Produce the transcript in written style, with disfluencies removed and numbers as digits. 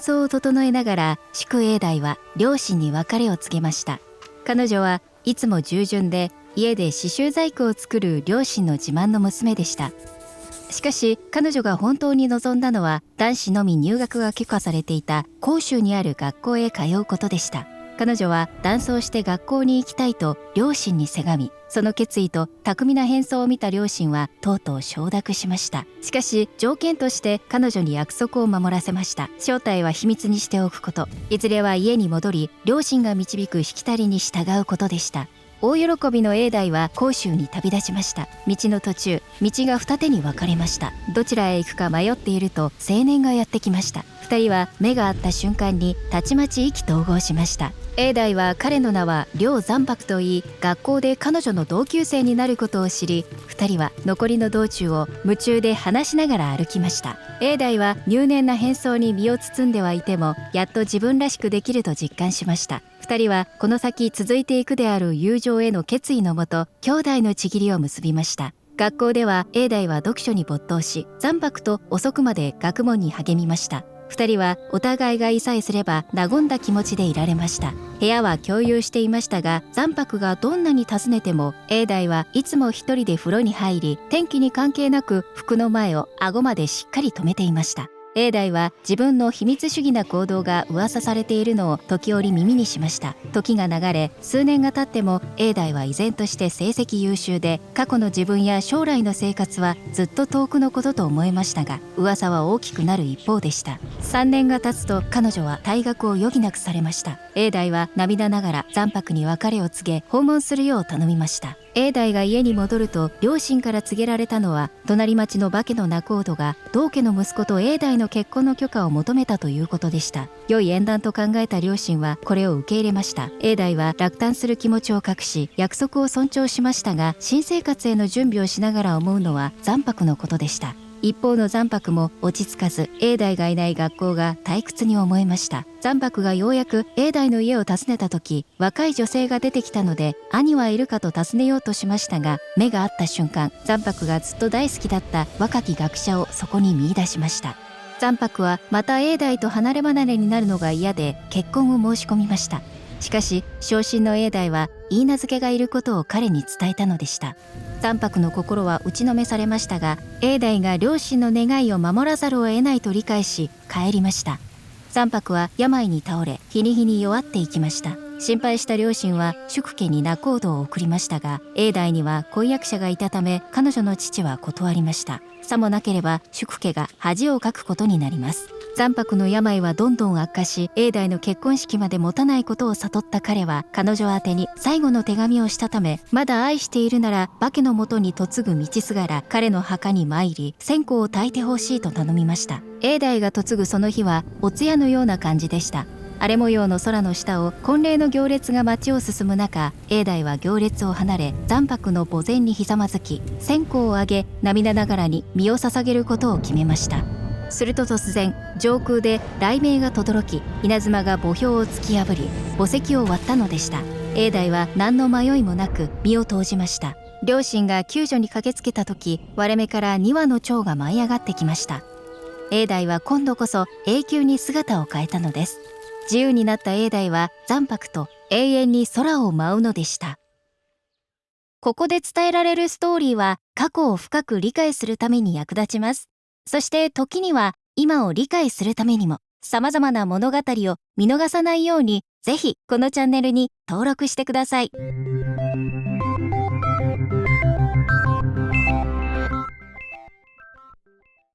装を整えながら祝英大は両親に別れを告げました。彼女はいつも従順で家で刺繍細工を作る両親の自慢の娘でした。しかし彼女が本当に望んだのは男子のみ入学が許可されていた広州にある学校へ通うことでした。彼女は男装して学校に行きたいと両親にせがみ、その決意と巧みな変装を見た両親はとうとう承諾しました。しかし条件として彼女に約束を守らせました。正体は秘密にしておくこと、いずれは家に戻り両親が導くしきたりに従うことでした。大喜びの英大は広州に旅立ちました。道の途中、道が二手に分かれました。どちらへ行くか迷っていると青年がやってきました。二人は目が合った瞬間にたちまち意気投合しました。英大は彼の名は梁残白といい、学校で彼女の同級生になることを知り、二人は残りの道中を夢中で話しながら歩きました。英大は入念な変装に身を包んではいても、やっと自分らしくできると実感しました。二人はこの先続いていくである友情への決意のもと、兄弟の契りを結びました。学校では英大は読書に没頭し、残白と遅くまで学問に励みました。二人はお互いがいさえすれば和んだ気持ちでいられました。部屋は共有していましたが、残白がどんなに尋ねても英大はいつも一人で風呂に入り、天気に関係なく服の前を顎までしっかり留めていました。英大は自分の秘密主義な行動が噂されているのを時折耳にしました。時が流れ、数年が経っても英大は依然として成績優秀で、過去の自分や将来の生活はずっと遠くのことと思えましたが、噂は大きくなる一方でした。3年が経つと彼女は退学を余儀なくされました。英大は涙ながら残白に別れを告げ、訪問するよう頼みました。英大が家に戻ると両親から告げられたのは、隣町の化けの仲人が同家の息子と英大の結婚の許可を求めたということでした。良い縁談と考えた両親はこれを受け入れました。英大は落胆する気持ちを隠し、約束を尊重しましたが、新生活への準備をしながら思うのは残白のことでした。一方の残白も落ち着かず、英大がいない学校が退屈に思えました。残白がようやく英大の家を訪ねた時、若い女性が出てきたので、兄はいるかと尋ねようとしましたが、目が合った瞬間、残白がずっと大好きだった若き学者をそこに見出しました。残白はまた英大と離れ離れになるのが嫌で結婚を申し込みました。しかし昇進の英大は許嫁がいることを彼に伝えたのでした。残白の心は打ちのめされましたが、英大が両親の願いを守らざるを得ないと理解し帰りました。残白は病に倒れ、日に日に弱っていきました。心配した両親は祝家に仲人を送りましたが、英大には婚約者がいたため彼女の父は断りました。さもなければ祝家が恥をかくことになります。残白の病はどんどん悪化し、英大の結婚式まで持たないことを悟った彼は彼女宛てに最後の手紙をしたため、まだ愛しているなら化けのもとに嫁ぐ道すがら彼の墓に参り、線香を焚いてほしいと頼みました。英大が嫁ぐその日はお通夜のような感じでした。荒れ模様の空の下を婚礼の行列が街を進む中、英大は行列を離れ残白の墓前にひざまずき、線香をあげ涙ながらに身を捧げることを決めました。すると突然上空で雷鳴が轟き、稲妻が墓標を突き破り墓石を割ったのでした。英大は何の迷いもなく身を投じました。両親が救助に駆けつけた時、割れ目から2羽の蝶が舞い上がってきました。英大は今度こそ永久に姿を変えたのです。自由になった英大は残白と永遠に空を舞うのでした。ここで伝えられるストーリーは過去を深く理解するために役立ちます。そして時には今を理解するためにも、様々な物語を見逃さないように、ぜひこのチャンネルに登録してください。